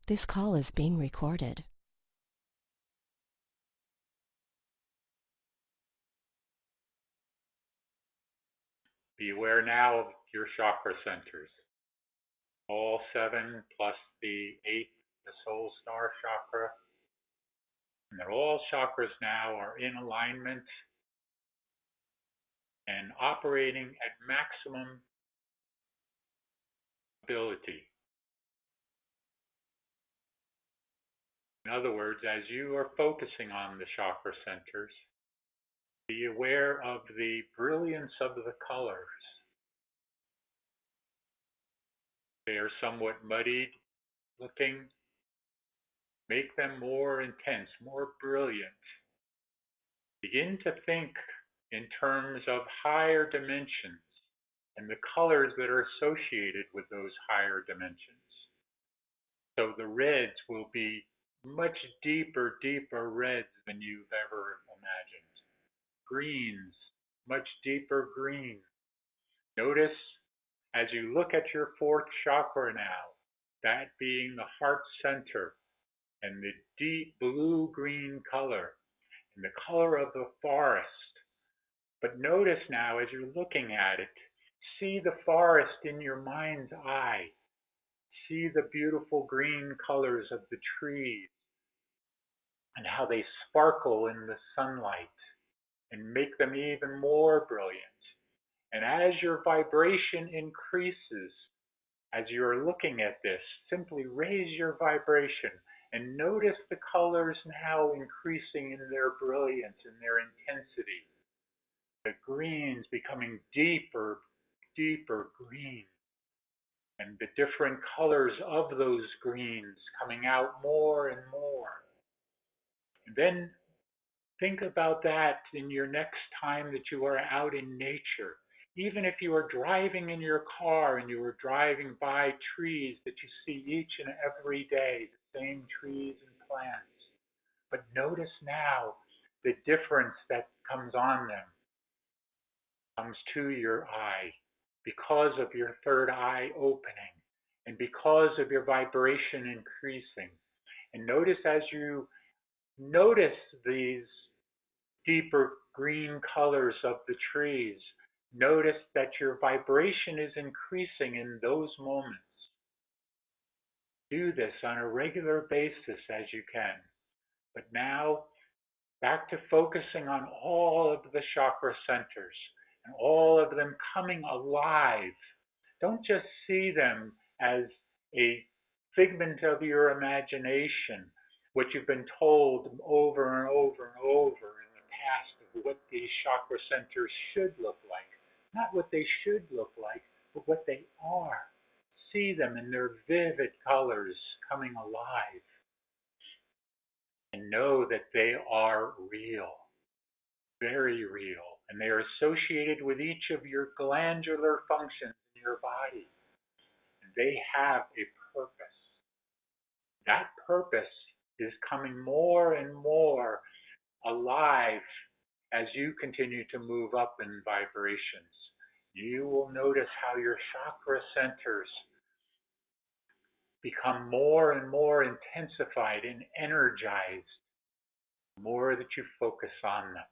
This call is being recorded. Be aware now of your chakra centers. All 7 plus the 8th, the soul star chakra. And that all chakras now are in alignment and operating at maximum ability. In other words, as you are focusing on the chakra centers, be aware of the brilliance of the colors. They are somewhat muddied looking. Make them more intense, more brilliant. Begin to think in terms of higher dimensions and the colors that are associated with those higher dimensions. So the reds will be much deeper reds than you've ever imagined. Greens, much deeper green. Notice as you look at your 4th chakra now, that being the heart center and the deep blue-green color and the color of the forest. But notice now as you're looking at it, see the forest in your mind's eye. See the beautiful green colors of the trees and how they sparkle in the sunlight and make them even more brilliant. And as your vibration increases, as you're looking at this, simply raise your vibration and notice the colors now increasing in their brilliance and their intensity. The greens becoming deeper green, and the different colors of those greens coming out more and more. And then think about that in your next time that you are out in nature. Even if you are driving in your car and you are driving by trees that you see each and every day, the same trees and plants. But notice now the difference that comes on them, comes to your eye because of your 3rd eye opening and because of your vibration increasing. And notice as you notice these deeper green colors of the trees, notice that your vibration is increasing in those moments. Do this on a regular basis as you can. But now, back to focusing on all of the chakra centers and all of them coming alive. Don't just see them as a figment of your imagination, what you've been told over and over and over in the past of what these chakra centers should look like. Not what they should look like, but what they are. See them in their vivid colors coming alive. And know that they are real, very real, and they are associated with each of your glandular functions in your body. And they have a purpose. That purpose is coming more and more alive as you continue to move up in vibrations. You will notice how your chakra centers become more and more intensified and energized the more that you focus on them.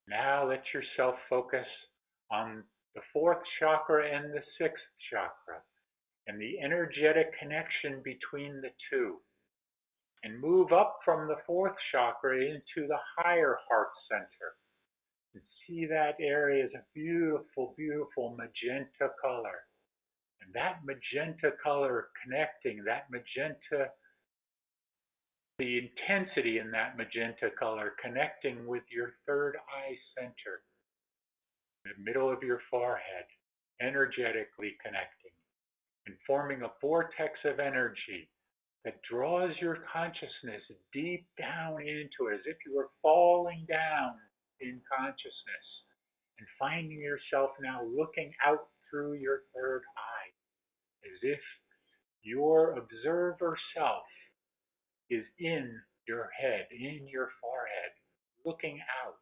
Now let yourself focus on the 4th chakra and the 6th chakra and the energetic connection between the two. And move up from the 4th chakra into the higher heart center. And see that area as a beautiful, beautiful magenta color. And that magenta color connecting, that magenta, the intensity in that magenta color connecting with your 3rd eye center, the middle of your forehead, energetically connecting and forming a vortex of energy that draws your consciousness deep down into it as if you were falling down in consciousness and finding yourself now looking out through your 3rd eye as if your observer self is in your head, in your forehead, looking out.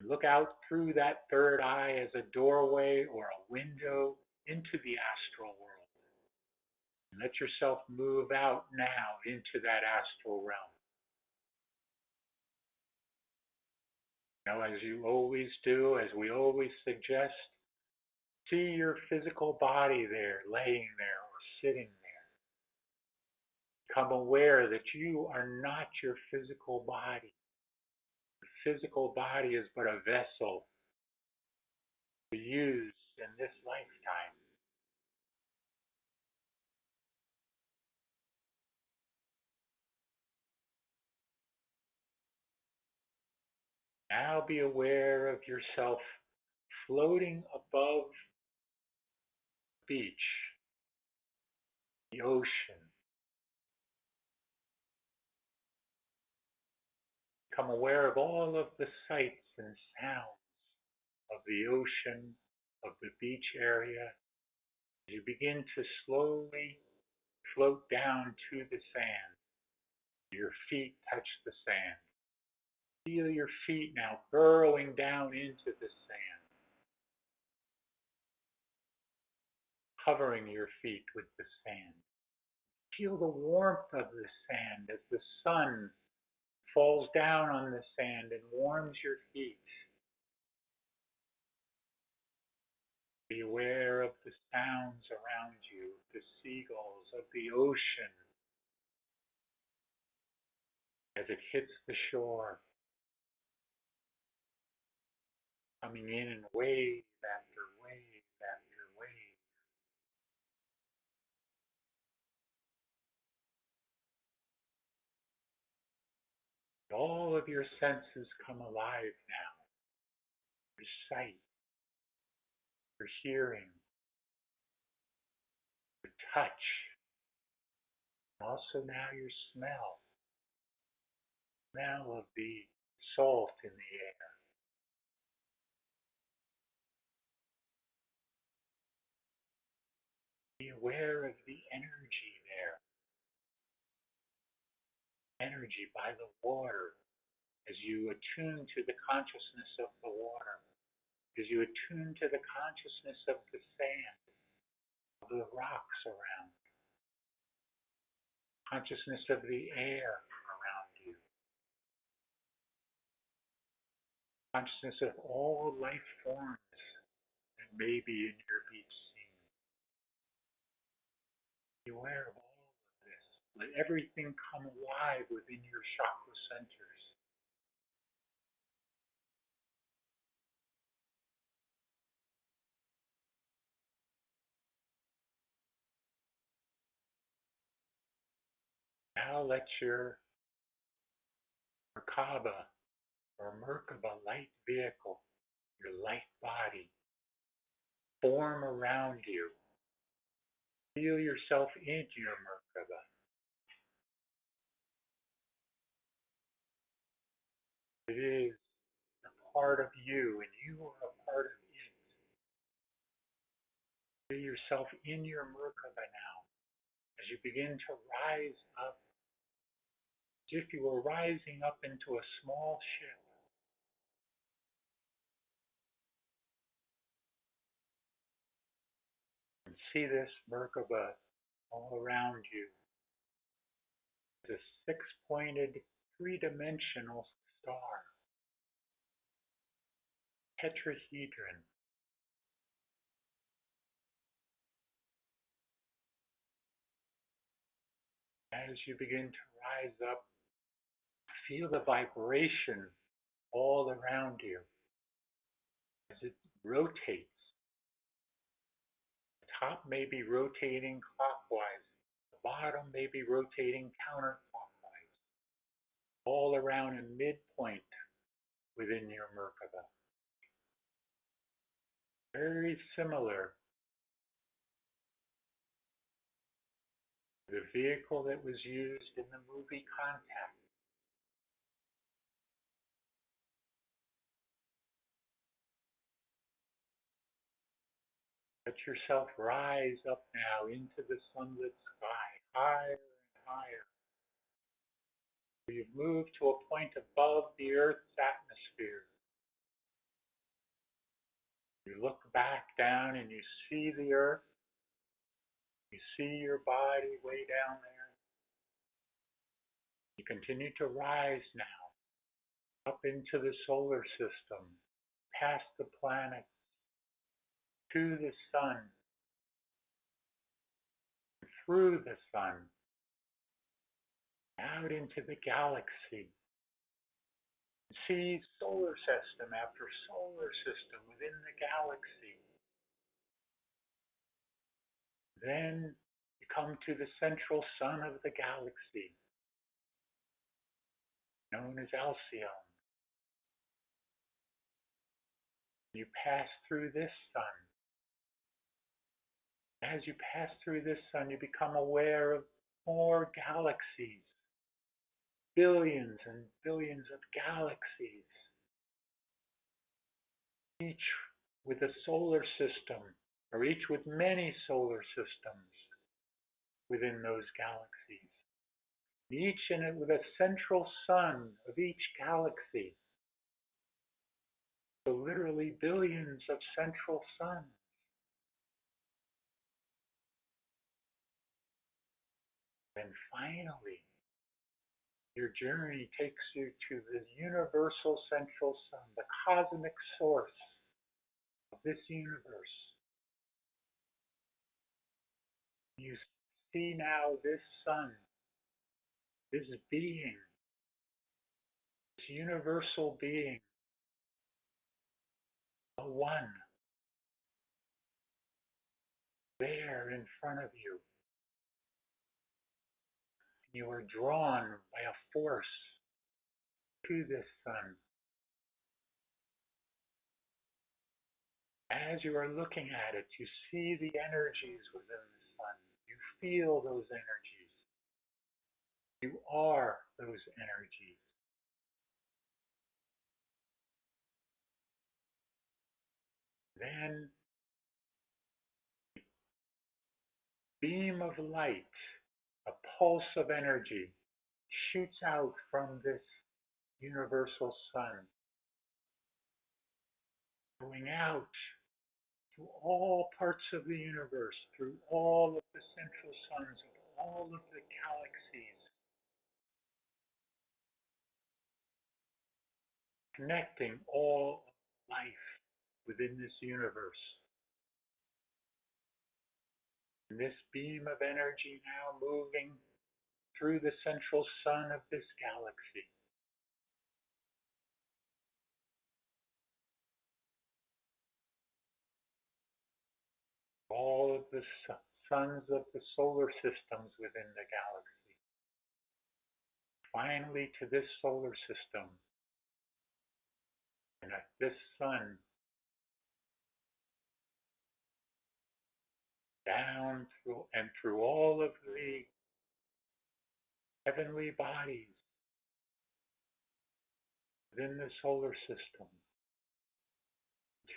Look out through that third eye as a doorway or a window into the astral world. And let yourself move out now into that astral realm. Now, as you always do, as we always suggest, see your physical body there, laying there or sitting there. Become aware that you are not your physical body. The physical body is but a vessel to use in this lifetime. Now be aware of yourself floating above the beach, the ocean. Become aware of all of the sights and sounds of the ocean, of the beach area. As you begin to slowly float down to the sand, your feet touch the sand. Feel your feet now burrowing down into the sand, covering your feet with the sand. Feel the warmth of the sand as the sun falls down on the sand and warms your feet. Be aware of the sounds around you, the seagulls, of the ocean as it hits the shore, coming in wave after wave after wave. All of your senses come alive now. Your sight, your hearing, your touch, also now your smell. Smell of the salt in the air. Be aware of the energy there. Energy by the water as you attune to the consciousness of the water. As you attune to the consciousness of the sand, of the rocks around, consciousness of the air around you, consciousness of all life forms that may be in your beach scene. Be aware of all of this. Let everything come alive within your chakra centers. Now let your Merkaba or Merkaba light vehicle, your light body, form around you. Feel yourself into your Merkaba. It is a part of you, and you are a part of it. Feel yourself in your Merkaba now as you begin to rise up, as if you were rising up into a small ship. And see this Merkaba all around you. It's a six-pointed, three-dimensional star, tetrahedron. As you begin to rise up, feel the vibration all around you as it rotates. The top may be rotating clockwise. The bottom may be rotating counterclockwise. All around a midpoint within your Merkaba. Very similar to the vehicle that was used in the movie Contact. Let yourself rise up now into the sunlit sky, higher and higher. You've moved to a point above the Earth's atmosphere. You look back down and you see the earth. You see your body way down there. You continue to rise now, up into the solar system, past the planets, to the sun, through the sun, out into the galaxy. See solar system after solar system within the galaxy. Then you come to the central sun of the galaxy, known as Alcyone. You pass through this sun. As you pass through this sun, you become aware of more galaxies, billions and billions of galaxies, each with a solar system, or each with many solar systems within those galaxies. Each in it with a central sun of each galaxy. So literally billions of central suns. And finally, your journey takes you to the universal central sun, the cosmic source of this universe. You see now this sun, this being, this universal being, a one, there in front of you. You are drawn by a force to this sun. As you are looking at it, you see the energies within the sun. You feel those energies. You are those energies. Then, beam of light, a pulse of energy, shoots out from this universal sun, going out to all parts of the universe, through all of the central suns of all of the galaxies, connecting all of life within this universe. And this beam of energy now moving through the central sun of this galaxy. All of the suns of the solar systems within the galaxy. Finally to this solar system. And at this sun, down through all of the heavenly bodies within the solar system,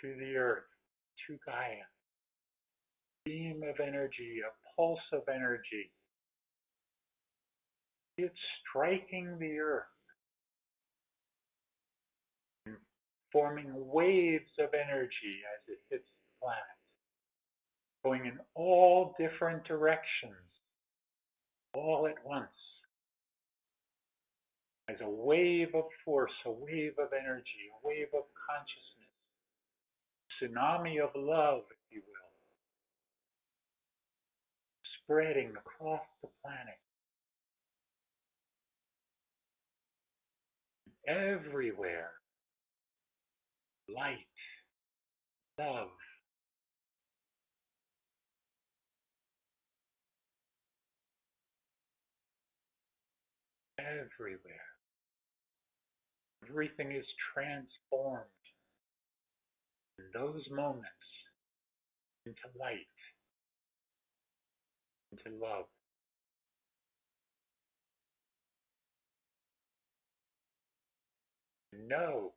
to the earth, to Gaia. Beam of energy, a pulse of energy. It's striking the earth, and forming waves of energy as it hits the planet, going in all different directions, all at once, as a wave of force, a wave of energy, a wave of consciousness, tsunami of love, if you will, spreading across the planet. Everywhere, light, love. Everywhere. Everything is transformed in those moments into light, into love. Know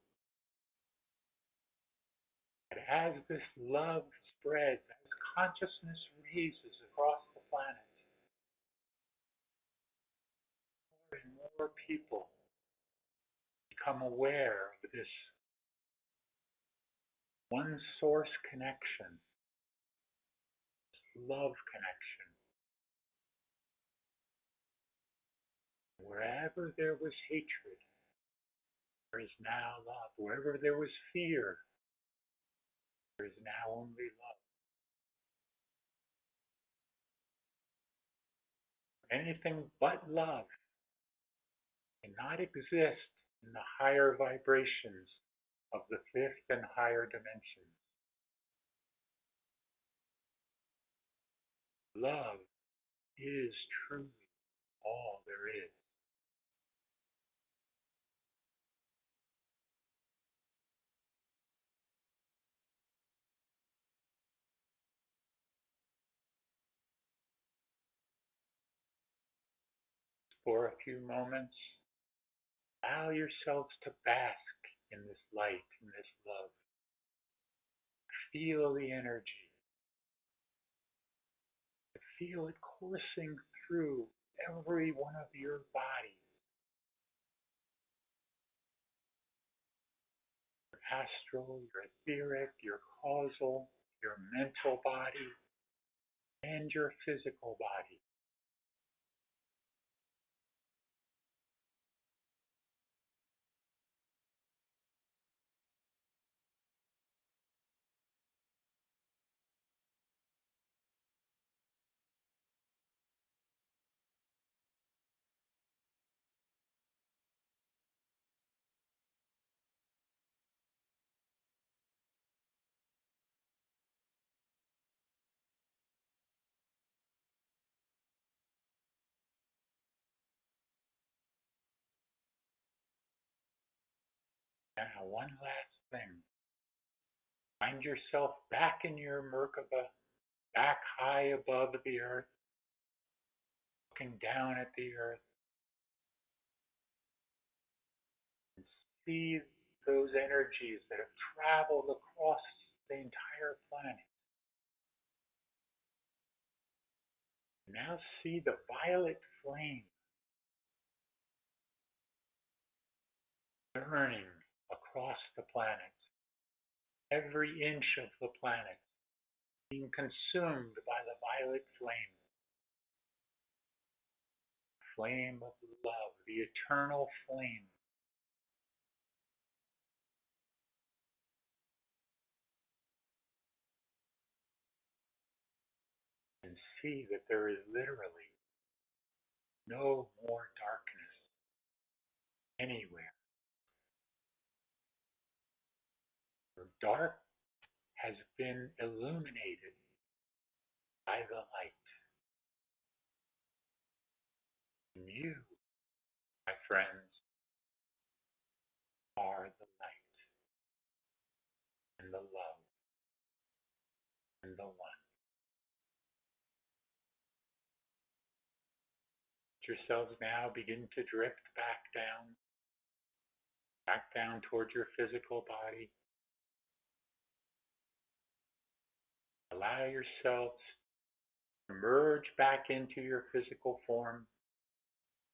that as this love spreads, as consciousness raises across the planet, more and more people become aware of this one source connection, love connection. Wherever there was hatred, there is now love. Wherever there was fear, there is now only love. Anything but love cannot exist in the higher vibrations of the fifth and higher dimensions. Love is truly all there is. For a few moments, allow yourselves to bask in this light, in this love. Feel the energy. Feel it coursing through every one of your bodies. Your astral, your etheric, your causal, your mental body, and your physical body. Now, one last thing. Find yourself back in your Merkaba, back high above the earth, looking down at the earth, and see those energies that have traveled across the entire planet. Now see the violet flame burning across the planet, every inch of the planet being consumed by the violet flame, flame of love, the eternal flame. And see that there is literally no more darkness anywhere. The dark has been illuminated by the light. And you, my friends, are the light and the love and the one. Let yourselves now begin to drift back down towards your physical body. Allow yourselves to merge back into your physical form,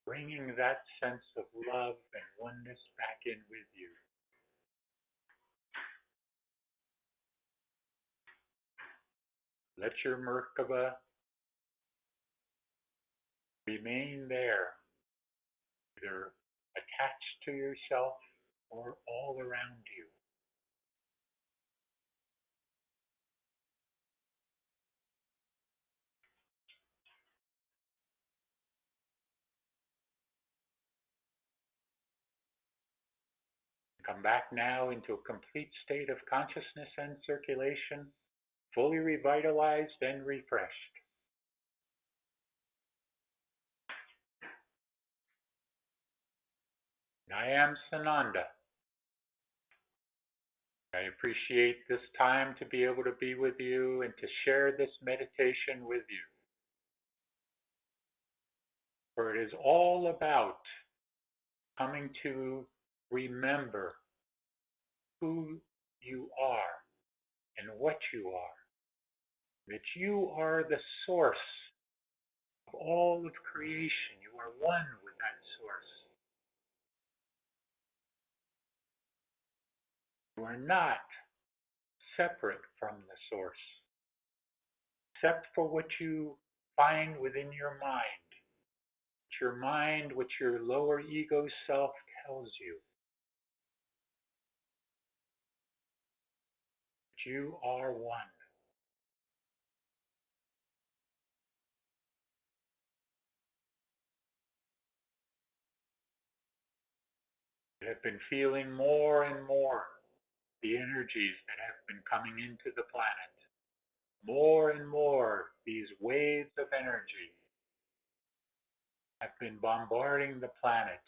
bringing that sense of love and oneness back in with you. Let your Merkaba remain there, either attached to yourself or all around you. Come back now into a complete state of consciousness and circulation, fully revitalized and refreshed. I am Sananda. I appreciate this time to be able to be with you and to share this meditation with you. For it is all about coming to remember who you are and what you are. That you are the source of all of creation. You are one with that source. You are not separate from the source, except for what you find within your mind. Your mind, what your lower ego self tells you. You are one. You have been feeling more and more the energies that have been coming into the planet. More and more, these waves of energy have been bombarding the planet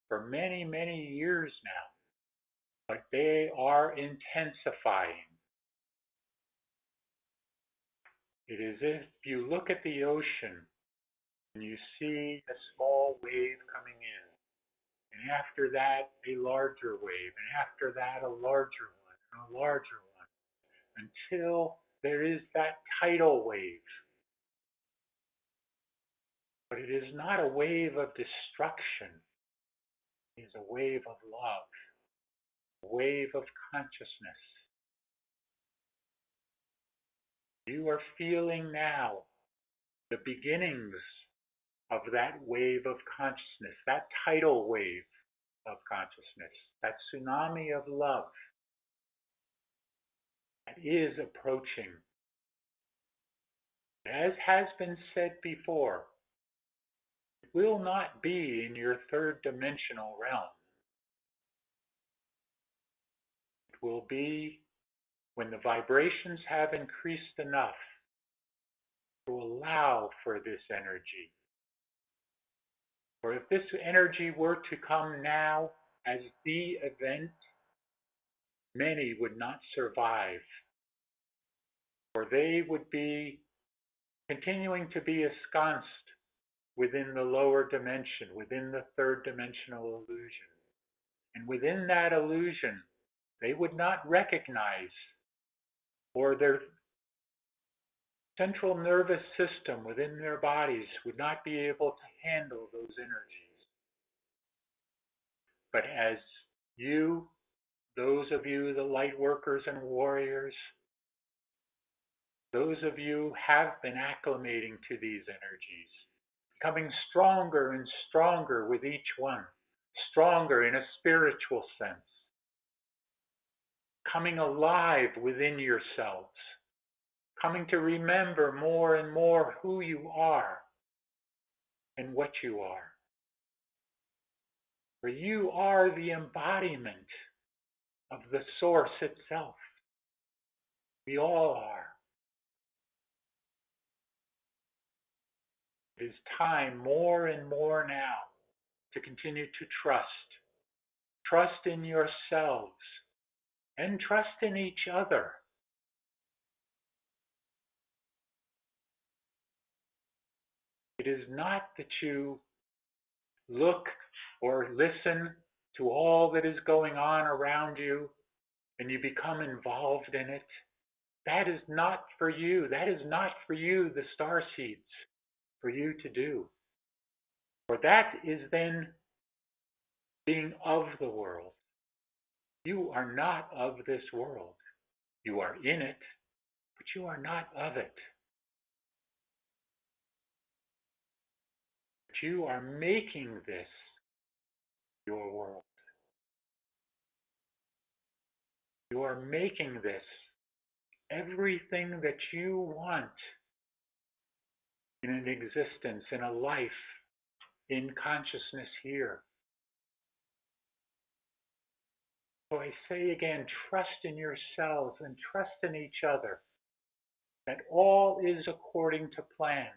for many, many years now, but they are intensifying. It is as if you look at the ocean and you see a small wave coming in, and after that, a larger wave, and after that, a larger one, and a larger one, until there is that tidal wave. But it is not a wave of destruction. It is a wave of love, a wave of consciousness. You are feeling now the beginnings of that wave of consciousness, that tidal wave of consciousness, that tsunami of love that is approaching. As has been said before, it will not be in your third dimensional realm. It will be when the vibrations have increased enough to allow for this energy. For if this energy were to come now as the event, many would not survive, for they would be continuing to be ensconced within the lower dimension, within the third dimensional illusion. And within that illusion, they would not recognize, or their central nervous system within their bodies would not be able to handle those energies. But as you, those of you, the light workers and warriors, those of you have been acclimating to these energies, becoming stronger and stronger with each one, stronger in a spiritual sense, coming alive within yourselves, coming to remember more and more who you are and what you are. For you are the embodiment of the source itself. We all are. It is time more and more now to continue to trust. Trust in yourselves and trust in each other. It is not that you look or listen to all that is going on around you and you become involved in it. That is not for you. That is not for you, the star seeds, for you to do. For that is then being of the world. You are not of this world. You are in it, but you are not of it. But you are making this your world. You are making this everything that you want in an existence, in a life, in consciousness here. So I say again, trust in yourselves and trust in each other that all is according to plan.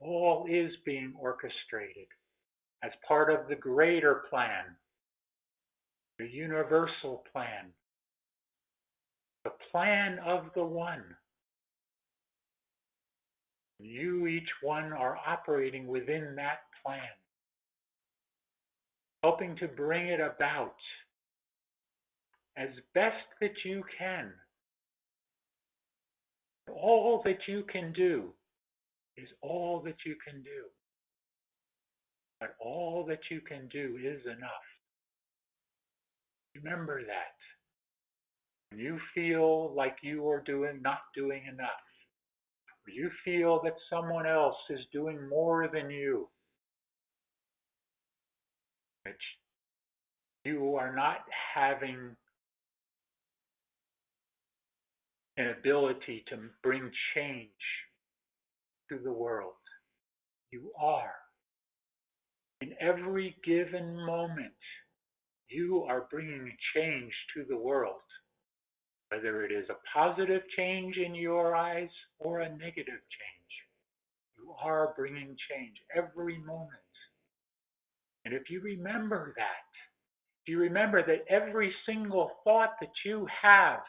All is being orchestrated as part of the greater plan, the universal plan, the plan of the one. You, each one, are operating within that plan, helping to bring it about as best that you can. All that you can do is all that you can do. But all that you can do is enough. Remember that. When you feel like you are not doing enough, or you feel that someone else is doing more than you, that you are not having an ability to bring change to the world. You are. In every given moment, you are bringing change to the world, whether it is a positive change in your eyes or a negative change. You are bringing change every moment. And if you remember that, if you remember that every single thought that you have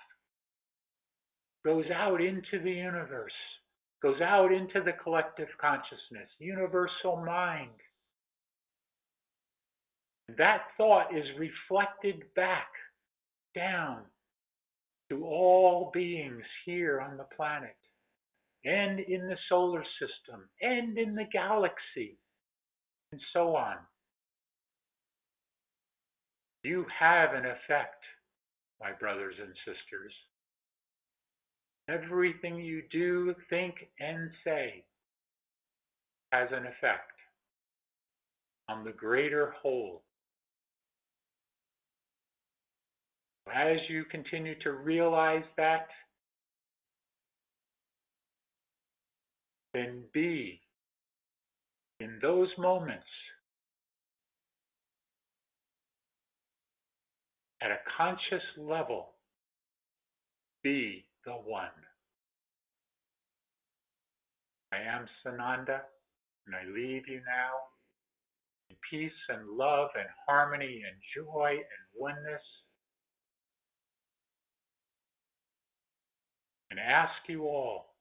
goes out into the universe, goes out into the collective consciousness, universal mind, that thought is reflected back down to all beings here on the planet and in the solar system and in the galaxy and so on. You have an effect, my brothers and sisters. Everything you do, think, and say has an effect on the greater whole. As you continue to realize that, then be in those moments at a conscious level, be the one. I am Sananda, and I leave you now in peace and love and harmony and joy and oneness. And ask you all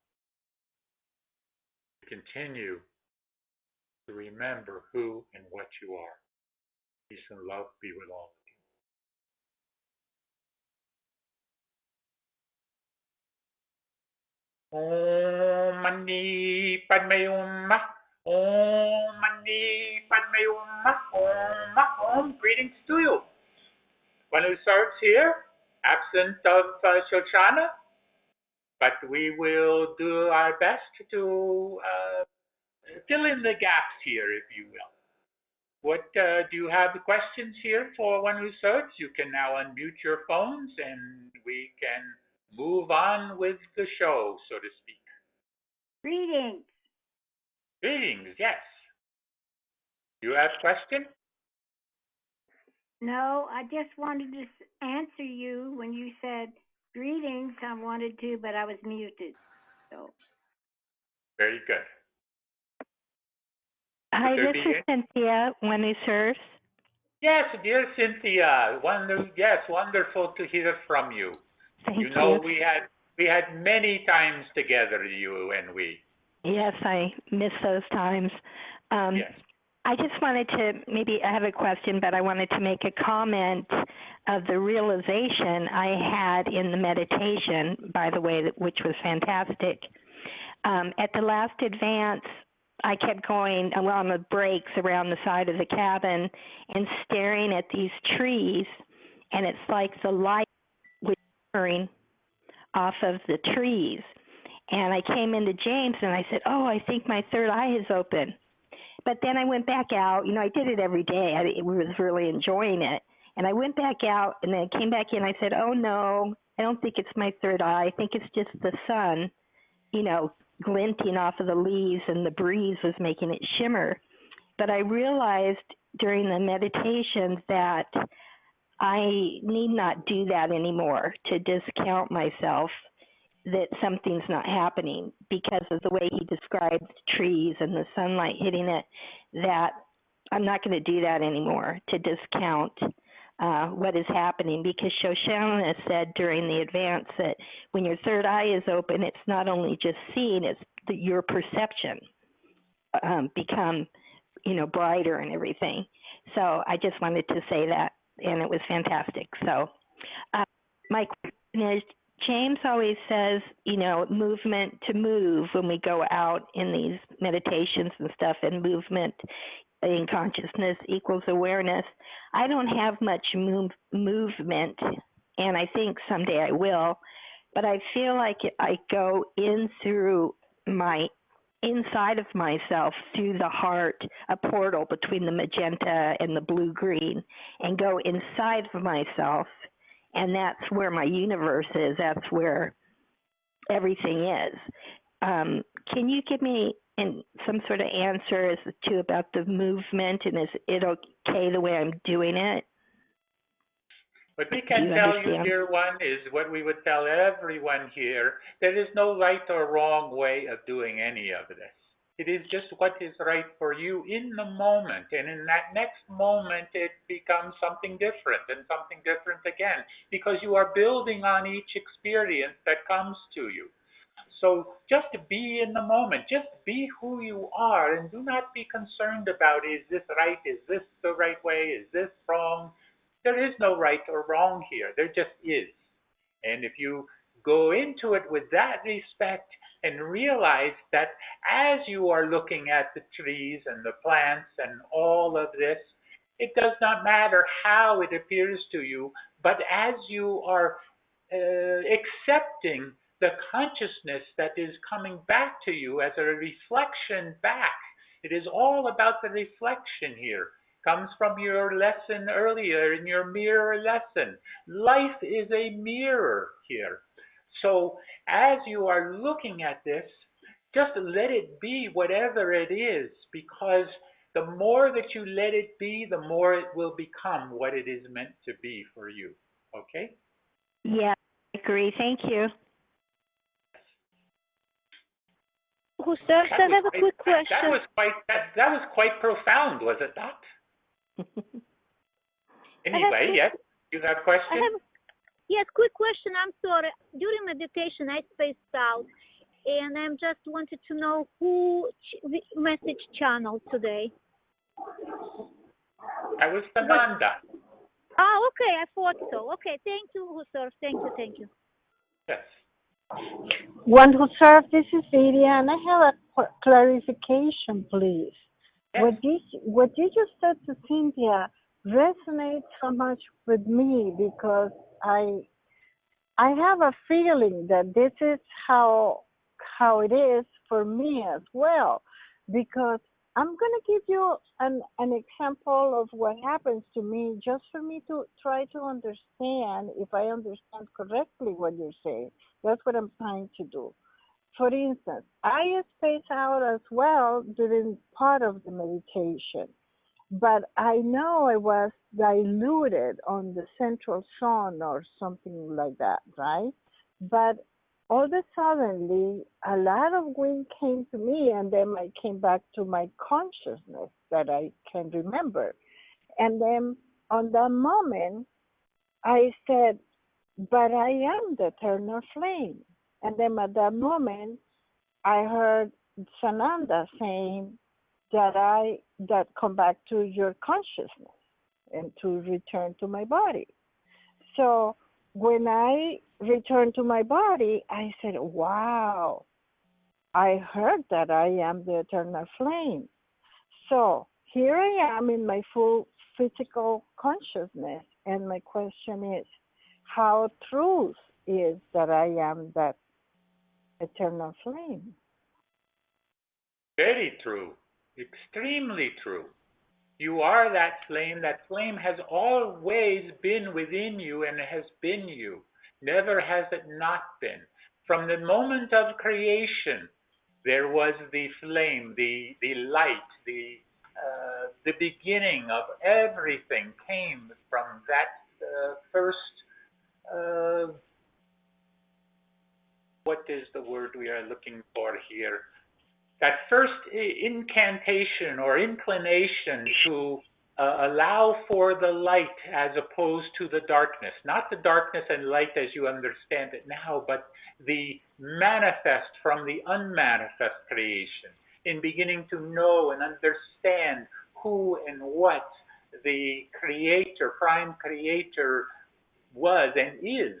to continue to remember who and what you are. Peace and love be with all of you. Om Mani Padme Hum. Om Mani Padme Hum. Om. Greetings to you. One who serves here, absent of Shoshana, but we will do our best to fill in the gaps here, if you will. What do you have questions here for One Who Serves? You can now unmute your phones and we can move on with the show, so to speak. Greetings. Greetings, yes. You have a question? No, I just wanted to answer you when you said greetings. I wanted to, but I was muted. So. Very good. Hi, this is Cynthia, One Who Serves. Yes, dear Cynthia. Wonderful to hear from you. Thank you. You know, we had many times together, you and we. Yes, I miss those times. Yes. I just wanted to, maybe I have a question, but I wanted to make a comment of the realization I had in the meditation, by the way, which was fantastic. At the last advance, I kept going along the breaks around the side of the cabin and staring at these trees, and it's like the light was shimmering off of the trees. And I came into James and I said, oh, I think my third eye is open. But then I went back out. You know, I did it every day. I was really enjoying it. And I went back out and then came back in. I said, oh, no, I don't think it's my third eye. I think it's just the sun, you know, glinting off of the leaves, and the breeze was making it shimmer. But I realized during the meditation that I need not do that anymore to discount myself, that something's not happening because of the way he described the trees and the sunlight hitting it, that I'm not going to do that anymore to discount what is happening, because Shoshana said during the advance that when your third eye is open, it's not only just seeing, it's your perception become, you know, brighter and everything. So I just wanted to say that, and it was fantastic. So my question is, James always says, you know, movement to move when we go out in these meditations and stuff, and movement in consciousness equals awareness. I don't have much movement and I think someday I will, but I feel like I go in through my inside of myself through the heart, a portal between the magenta and the blue-green, and go inside of myself, and that's where my universe is. That's where everything is. Can you give me some sort of answer as to about the movement, and is it okay the way I'm doing it? What we can tell you, dear one, is what we would tell everyone here. There is no right or wrong way of doing any of this. It is just what is right for you in the moment. And in that next moment, it becomes something different and something different again, because you are building on each experience that comes to you. So just be in the moment. Just be who you are, and do not be concerned about, is this right? Is this the right way? Is this wrong? There is no right or wrong here. There just is. And if you go into it with that respect and realize that as you are looking at the trees and the plants and all of this, it does not matter how it appears to you, but as you are accepting the consciousness that is coming back to you as a reflection back. It is all about the reflection here. Comes from your lesson earlier in your mirror lesson. Life is a mirror here. So as you are looking at this, just let it be whatever it is, because the more that you let it be, the more it will become what it is meant to be for you. Okay? Yeah, I agree. Thank you. Husserl, I have a quick question. That was quite profound, was it not? Anyway, yes, you have a question? Yes, quick question. I'm sorry. During meditation, I spaced out, and I just wanted to know who the message channeled today. I was Sananda. Oh, okay. I thought so. Okay. Thank you, Husserl. Thank you. Yes. One who served, this is Vidia, and I have a clarification, please. Yes. What you just said to Cynthia resonates so much with me, because I have a feeling that this is how it is for me as well, because I'm going to give you an example of what happens to me, just for me to try to understand if I understand correctly what you're saying. That's what I'm trying to do. For instance, I space out as well during part of the meditation, but I know I was diluted on the central zone or something like that, right? But all of a sudden, a lot of wind came to me, and then I came back to my consciousness that I can remember. And then on that moment, I said, but I am the eternal flame. And then at that moment, I heard Sananda saying that come back to your consciousness and to return to my body. So when I returned to my body, I said, wow, I heard that I am the eternal flame. So here I am in my full physical consciousness, and my question is, how true is that I am that eternal flame? Very true. Extremely true. You are that flame. That flame has always been within you and has been you. Never has it not been. From the moment of creation, there was the flame, the light, the beginning of everything came from that first, what is the word we are looking for here? That first incantation or inclination to allow for the light as opposed to the darkness. Not the darkness and light as you understand it now, but the manifest from the unmanifest creation, in beginning to know and understand who and what the creator, prime creator was and is.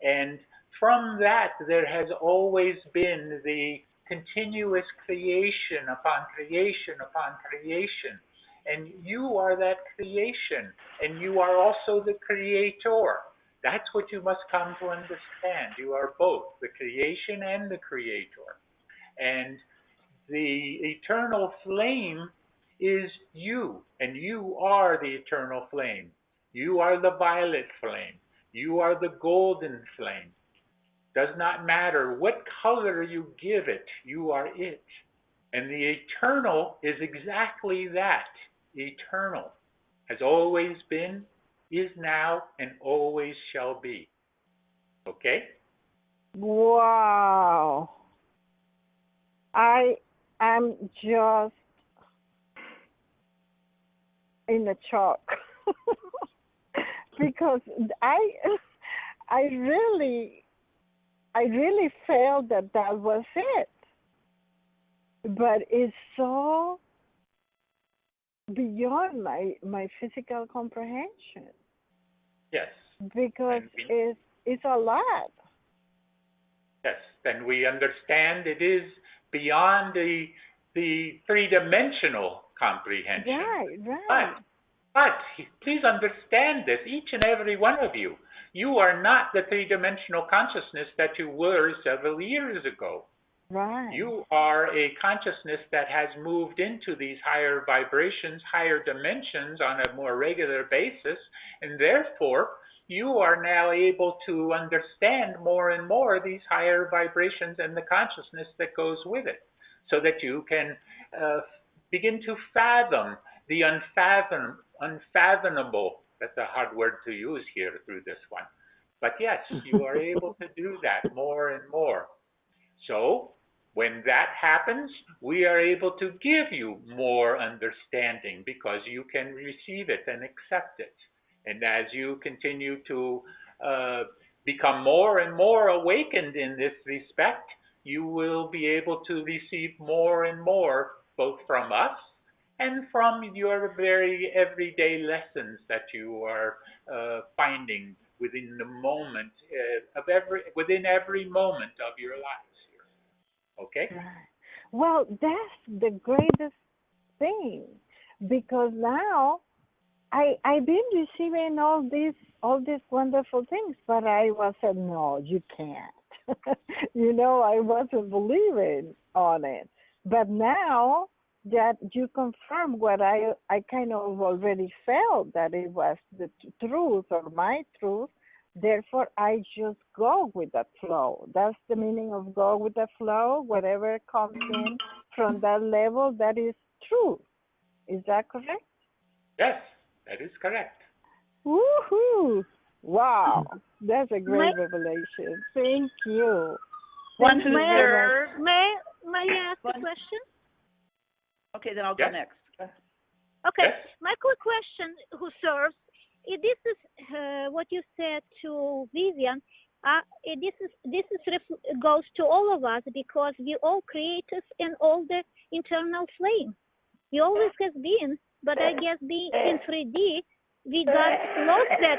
And from that, there has always been the continuous creation upon creation upon creation. And you are that creation, and you are also the creator. That's what you must come to understand. You are both the creation and the creator. And the eternal flame is you, and you are the eternal flame. You are the violet flame. You are the golden flame. Does not matter what color you give it, you are it. And the eternal is exactly that. Eternal. Has always been, is now, and always shall be. Okay? Wow. I am just in a shock because I really felt that was it. But it's so beyond my physical comprehension Yes. because it's a lot. Yes, and we understand it is beyond the three-dimensional comprehension. Right. But please understand this, each and every one of you. You are not the three-dimensional consciousness that you were several years ago. Right. You are a consciousness that has moved into these higher vibrations, higher dimensions on a more regular basis, and therefore you are now able to understand more and more these higher vibrations and the consciousness that goes with it, so that you can begin to fathom the unfathomable. That's a hard word to use here through this one. But yes, you are able to do that more and more. So when that happens, we are able to give you more understanding because you can receive it and accept it. And as you continue to become more and more awakened in this respect, you will be able to receive more and more, both from us and from your very everyday lessons that you are finding within the moment within every moment of your lives here. Okay? Right. Well, that's the greatest thing because now I've been receiving all these wonderful things, but I was said, no, you can't. I wasn't believing on it. But now that you confirm what I kind of already felt that it was the truth or my truth, therefore I just go with that flow. That's the meaning of go with the flow. Whatever comes in from that level, that is truth. Is that correct? Yes, that is correct. Woohoo! Wow, that's a great revelation. Thank you. One Thank who you very serves. much. May I ask a question? Okay, then I'll go Yes. next. Okay, Yes. my quick question, who serves, this is what you said to Vivian. Goes to all of us because we all creators and all the internal flame. We always has been, but I guess being in 3D, we got lost that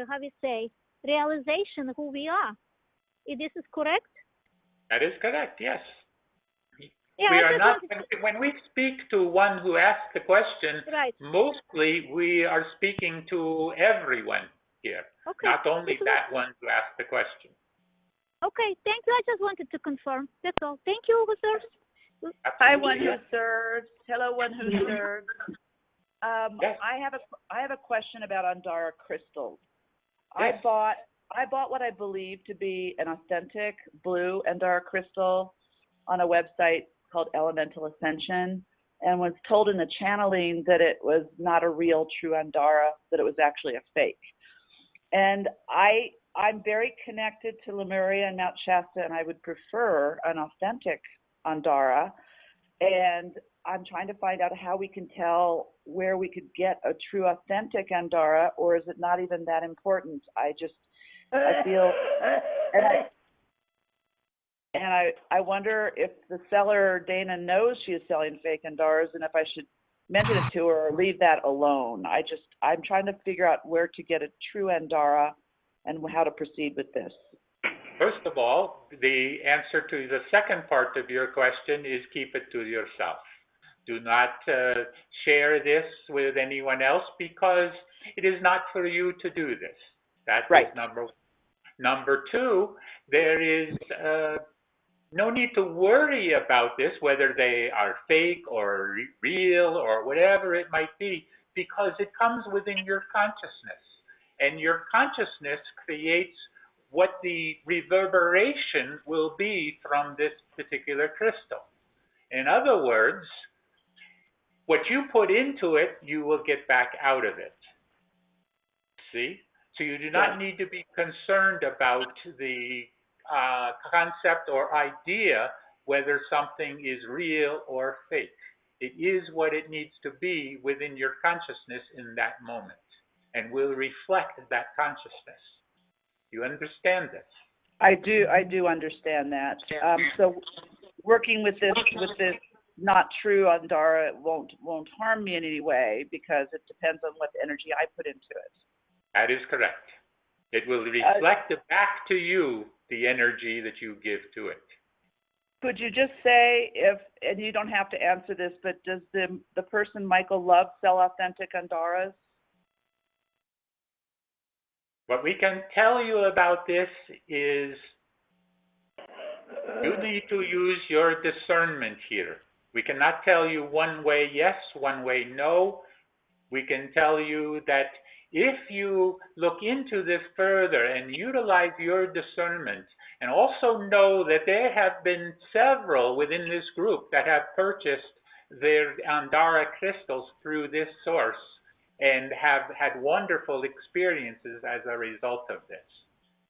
how we say realization who we are. This is correct? That is correct, yes. Yeah, We I are just not, wanted when we speak to one who asked the question, Right. mostly we are speaking to everyone here, Okay. not only that one who asked the question. Okay, thank you. I just wanted to confirm. That's all. Thank you, officers. Hi, one Absolutely, who yes. serves. Hello, one who serves. Yes. I have a question about Andara crystals. Yes. I bought what I believe to be an authentic blue Andara crystal on a website called Elemental Ascension, and was told in the channeling that it was not a real true Andara, that it was actually a fake. And I'm very connected to Lemuria and Mount Shasta, and I would prefer an authentic Andara. And I'm trying to find out how we can tell where we could get a true authentic Andara, or is it not even that important? I feel, and I wonder if the seller, Dana, knows she is selling fake Andaras, and if I should mention it to her or leave that alone. I'm trying to figure out where to get a true Andara and how to proceed with this. First of all, the answer to the second part of your question is keep it to yourself. Do not share this with anyone else because it is not for you to do this. That Right. is number one. Number two, there is no need to worry about this, whether they are fake or real or whatever it might be, because it comes within your consciousness. And your consciousness creates what the reverberation will be from this particular crystal. In other words, what you put into it, you will get back out of it. See? So you do not need to be concerned about the concept or idea whether something is real or fake. It is what it needs to be within your consciousness in that moment and will reflect that consciousness. You understand this? I do understand that. So working with this not true Andara won't harm me in any way because it depends on what the energy I put into it. That is correct. It will reflect back to you the energy that you give to it. Could you just say if, and you don't have to answer this, but does the person Michael Love sell authentic Andaras? What we can tell you about this is you need to use your discernment here. We cannot tell you one way yes, one way no. We can tell you that if you look into this further and utilize your discernment, and also know that there have been several within this group that have purchased their Andara crystals through this source and have had wonderful experiences as a result of this.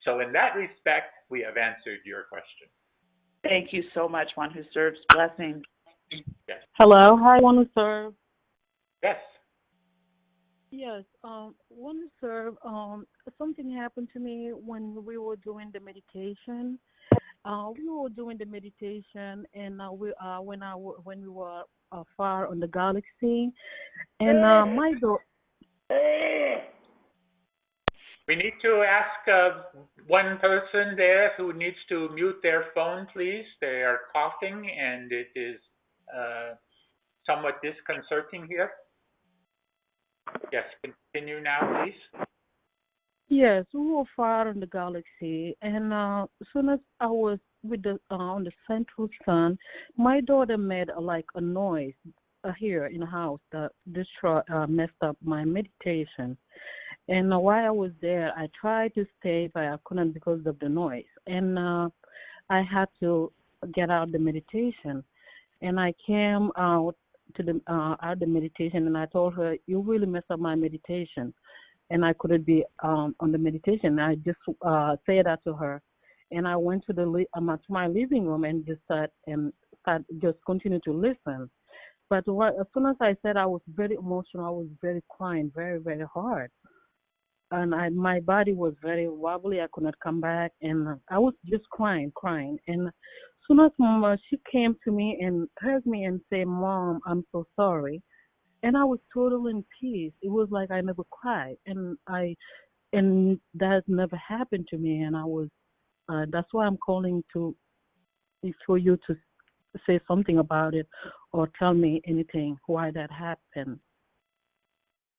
So in that respect, we have answered your question. Thank you so much, One Who Serves. Blessings. Yes. Hello, hi, One Who Serve. Yes. Yes, One Who Serve. Something happened to me when we were doing the meditation. We were doing the meditation, and when we were far on the galaxy, and my daughter. We need to ask one person there who needs to mute their phone, please. They are coughing, and it is somewhat disconcerting here. Yes, continue now, please. Yes, we were far on the galaxy, and as soon as I was with on the central sun, my daughter made like a noise here in the house that messed up my meditation. And while I was there, I tried to stay, but I couldn't because of the noise. And I had to get out the meditation. And I came out to the meditation, and I told her, "You really messed up my meditation." And I couldn't be on the meditation. I just said that to her. And I went to my living room and just just continue to listen. But as soon as I said, I was very emotional. I was very crying, very, very hard. And my body was very wobbly. I could not come back, and I was just crying. And as soon as Mama, she came to me and hugged me and said, "Mom, I'm so sorry," and I was totally in peace. It was like I never cried, and that never happened to me. And I was that's why I'm calling for you to say something about it or tell me anything why that happened.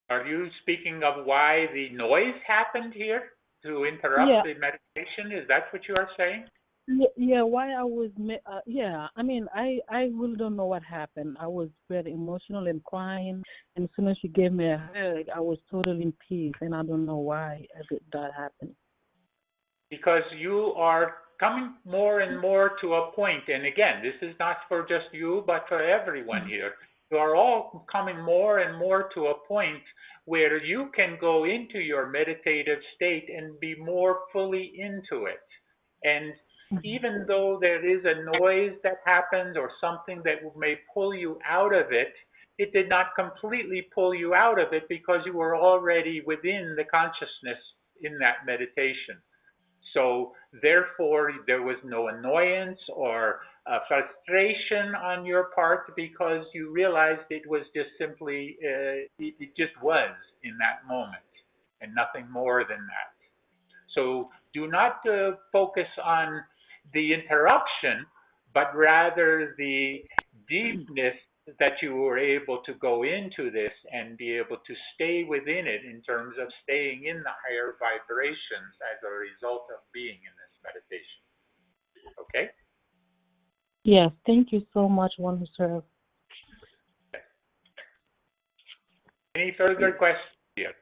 Are you speaking of why the noise happened here to interrupt the meditation? Is that what you are saying? Yeah, why I was, I mean, I really don't know what happened. I was very emotional and crying, and as soon as she gave me a hug, I was totally in peace, and I don't know why that happened. Because you are coming more and more to a point, and again, this is not for just you, but for everyone here. You are all coming more and more to a point where you can go into your meditative state and be more fully into it. And even though there is a noise that happens or something that may pull you out of it, it did not completely pull you out of it because you were already within the consciousness in that meditation. So therefore, there was no annoyance or frustration on your part because you realized it was just simply, it just was in that moment and nothing more than that. So do not focus on the interruption, but rather the deepness that you were able to go into this and be able to stay within it in terms of staying in the higher vibrations as a result of being in this meditation. Okay? Yes, thank you so much, One Who Serves. Okay. Any further questions here?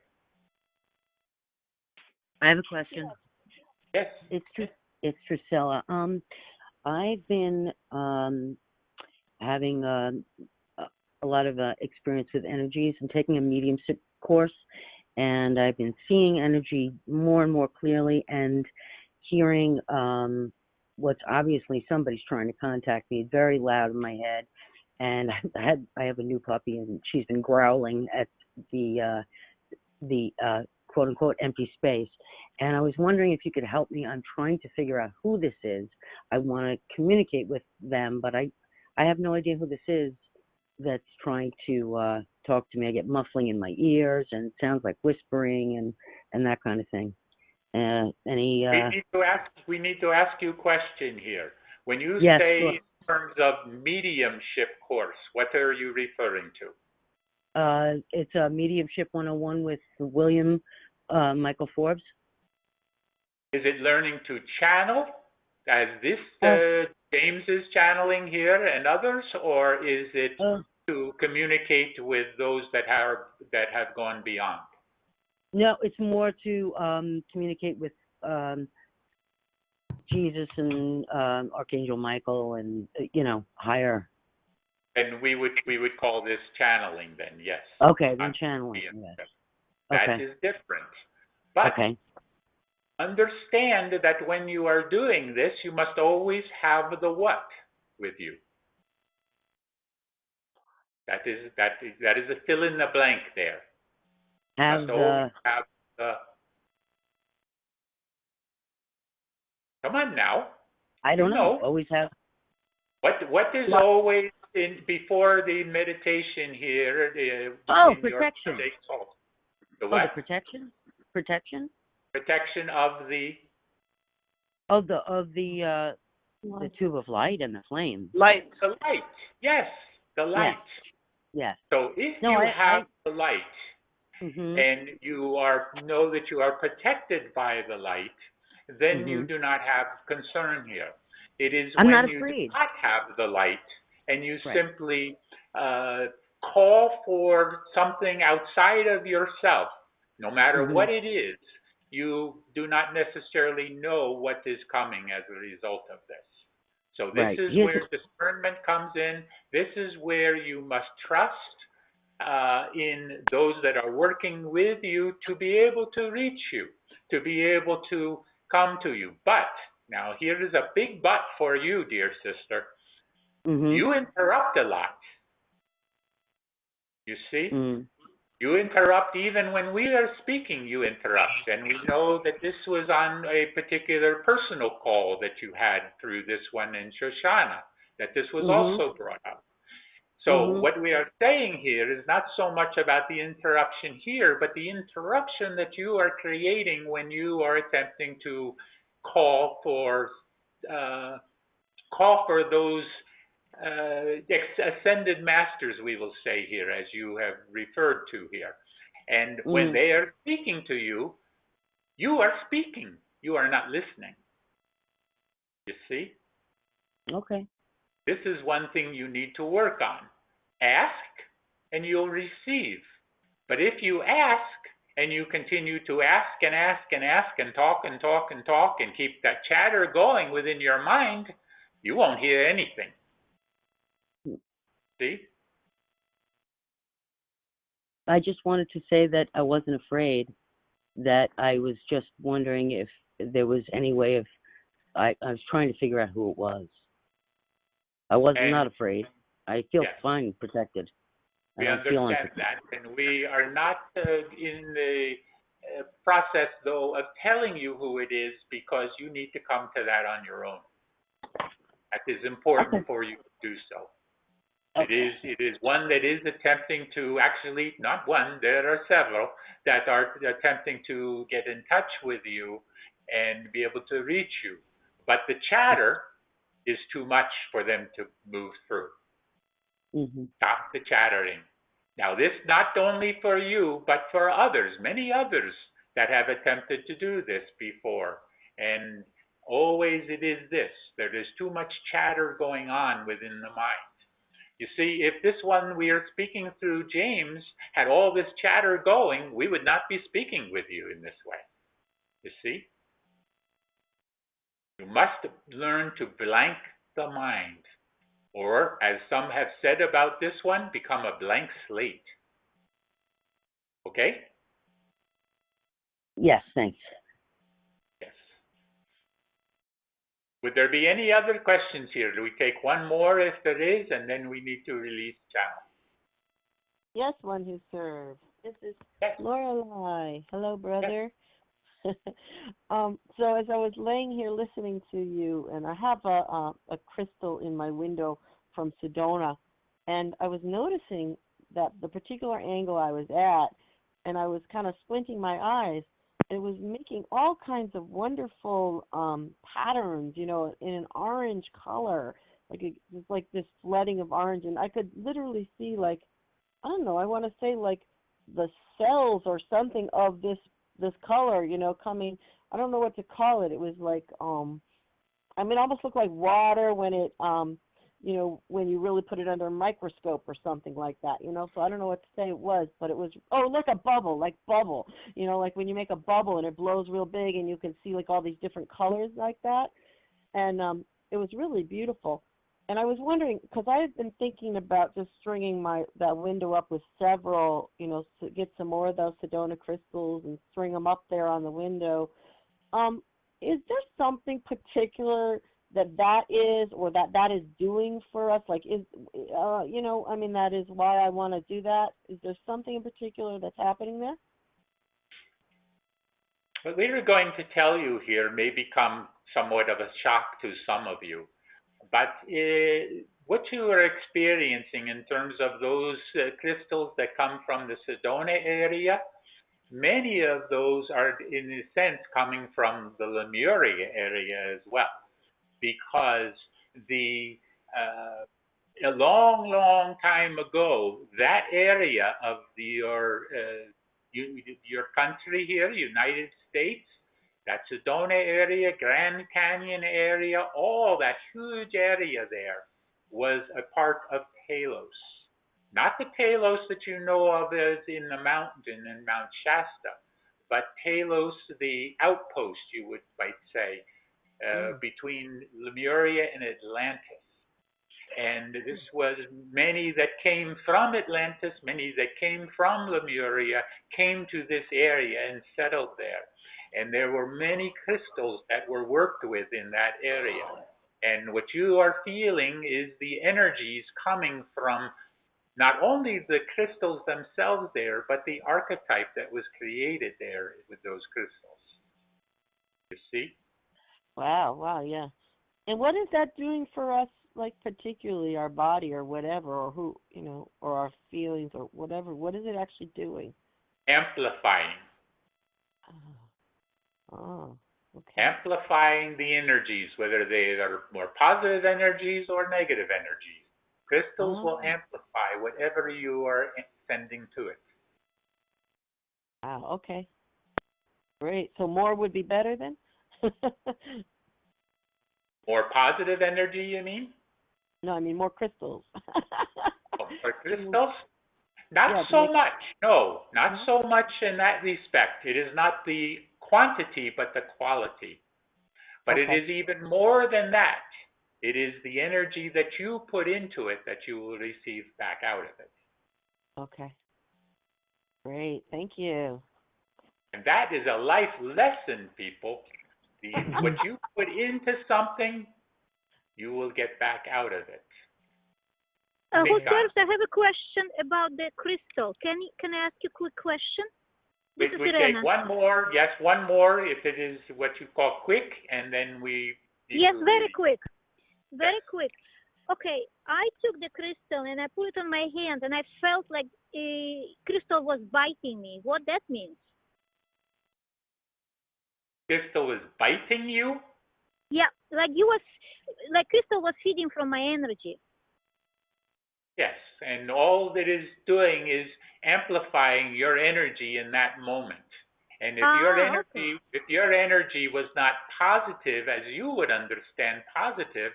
I have a question. Yes. It's Drusilla. I've been having a lot of experience with energies. I'm taking a mediumship course, and I've been seeing energy more and more clearly and hearing what's obviously somebody's trying to contact me. It's very loud in my head, and I have a new puppy, and she's been growling at the quote unquote empty space. And I was wondering if you could help me. I'm trying to figure out who this is. I want to communicate with them, but I have no idea who this is that's trying to talk to me. I get muffling in my ears, and it sounds like whispering and that kind of thing. We need to ask you a question here. When you Yes, say sure. in terms of mediumship course, what are you referring to? It's a Mediumship 101 with William Michael Forbes. Is it learning to channel, as this James is channeling here and others, or is it to communicate with those that have gone beyond? No, it's more to communicate with Jesus and Archangel Michael and higher. And we would call this channeling then, yes. Okay, then channeling. Yes. That is different. But understand that when you are doing this, you must always have the what with you. That is a fill in the blank there. Come on now. I don't know. Always have. What is always in before the meditation here? Protection. The what? The protection. Protection. Protection of the. The tube of light and the flame. Light. The light. Yes, the light. Yes. So if the light, and you know that you are protected by the light, then you do not have concern here. It is when you do not have the light and you simply call for something outside of yourself, no matter what it is, you do not necessarily know what is coming as a result of this. So this is where discernment comes in. This is where you must trust in those that are working with you to be able to reach you, to be able to come to you. But, now here is a big but for you, dear sister. You interrupt a lot. You see? You interrupt even when we are speaking, you interrupt. And we know that this was on a particular personal call that you had through this one in Shoshana, that this was also brought up. So what we are saying here is not so much about the interruption here, but the interruption that you are creating when you are attempting to call for those ascended masters, we will say here, as you have referred to here. And when they are speaking to you, you are speaking. You are not listening. You see? Okay. This is one thing you need to work on. Ask, and you'll receive. But if you ask, and you continue to ask and ask and ask and talk and talk and talk and keep that chatter going within your mind, you won't hear anything. See? I just wanted to say that I wasn't afraid, that I was just wondering if there was any way of, I was trying to figure out who it was. I was not afraid. I feel fine, protected. We understand that, and we are not in the process, though, of telling you who it is, because you need to come to that on your own. That is important for you to do so. It is one that is attempting to, actually, not one, there are several that are attempting to get in touch with you and be able to reach you. But the chatter is too much for them to move through. Stop the chattering. Now, this not only for you, but for others, many others that have attempted to do this before. And always it is this, there is too much chatter going on within the mind. You see, if this one we are speaking through, James, had all this chatter going, we would not be speaking with you in this way. You see? You must learn to blank the mind. Or, as some have said about this one, become a blank slate. Okay? Yes, thanks. Yes. Would there be any other questions here? Do we take one more if there is, and then we need to release channel? Yes, one who serves. This is Yes. Lorelei. Hello, brother. So as I was laying here listening to you, and I have a crystal in my window from Sedona, and I was noticing that the particular angle I was at, and I was kind of squinting my eyes, it was making all kinds of wonderful patterns, you know, in an orange color, just like this flooding of orange, and I could literally see, like, I don't know, I want to say like the cells or something of this color, you know, coming. I don't know what to call it. It was like I mean, it almost looked like water when it you know, when you really put it under a microscope or something like that, you know. So I don't know what to say it was, but it was, like a bubble, you know, like when you make a bubble and it blows real big and you can see like all these different colors like that. And it was really beautiful. And I was wondering, because I had been thinking about just stringing that window up with several, you know, to get some more of those Sedona crystals and string them up there on the window. Is there something particular that is, or that is doing for us? Like, you know, I mean, that is why I want to do that. Is there something in particular that's happening there? What we were going to tell you here may become somewhat of a shock to some of you, but what you are experiencing in terms of those crystals that come from the Sedona area, many of those are in a sense coming from the Lemuria area as well, because a long time ago, that area of your country here, United States, that Sedona area, Grand Canyon area, all that huge area there was a part of Talos. Not the Talos that you know of as in the mountain in Mount Shasta, but Talos, the outpost, you might say, between Lemuria and Atlantis. And this was many that came from Atlantis, many that came from Lemuria, came to this area and settled there. And there were many crystals that were worked with in that area. And what you are feeling is the energies coming from not only the crystals themselves there, but the archetype that was created there with those crystals. You see? Wow, yeah. And what is that doing for us, like particularly our body or whatever, or who, you know, or our feelings or whatever? What is it actually doing? Amplifying. Oh, okay. Amplifying the energies, whether they are more positive energies or negative energies. Crystals will amplify whatever you are sending to it. Wow, okay. Great. So more would be better then? More positive energy, you mean? No, I mean more crystals. For crystals? Not so much. No, not so much in that respect. It is not the quantity, but the quality. But it is even more than that. It is the energy that you put into it that you will receive back out of it. Okay. Great. Thank you. And that is a life lesson, people. What you put into something, you will get back out of it. Who serves? I have a question about the crystal. Can I ask you a quick question? We take one more. Yes, one more if it is what you call quick, and then we... Yes, very quick. Very quick. Okay, I took the crystal and I put it on my hand and I felt like a crystal was biting me. What that means? Crystal is biting you? Yeah, like crystal was feeding from my energy. Yes, and all that is doing is amplifying your energy in that moment. And if your energy was not positive as you would understand positive,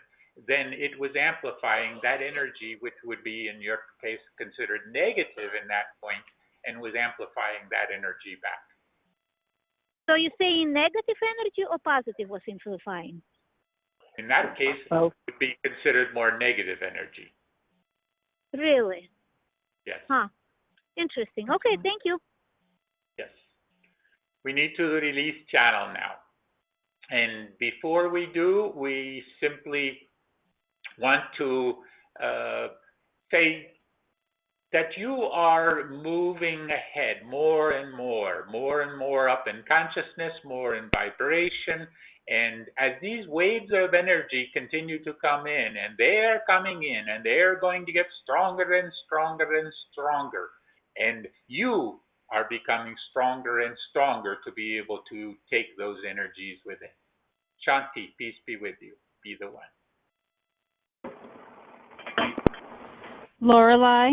then it was amplifying that energy, which would be in your case considered negative in that point, and was amplifying that energy back. So you're saying negative energy or positive was amplifying? In that case, it would be considered more negative energy. Really? Yes. Huh. Interesting. Okay, thank you. Yes. We need to release channel now. And before we do, we simply want to say that you are moving ahead more and more up in consciousness, more in vibration. And as these waves of energy continue to come in, and they're coming in, and they're going to get stronger and stronger and stronger, and you are becoming stronger and stronger to be able to take those energies within. Shanti, peace be with you. Be the one. Lorelei?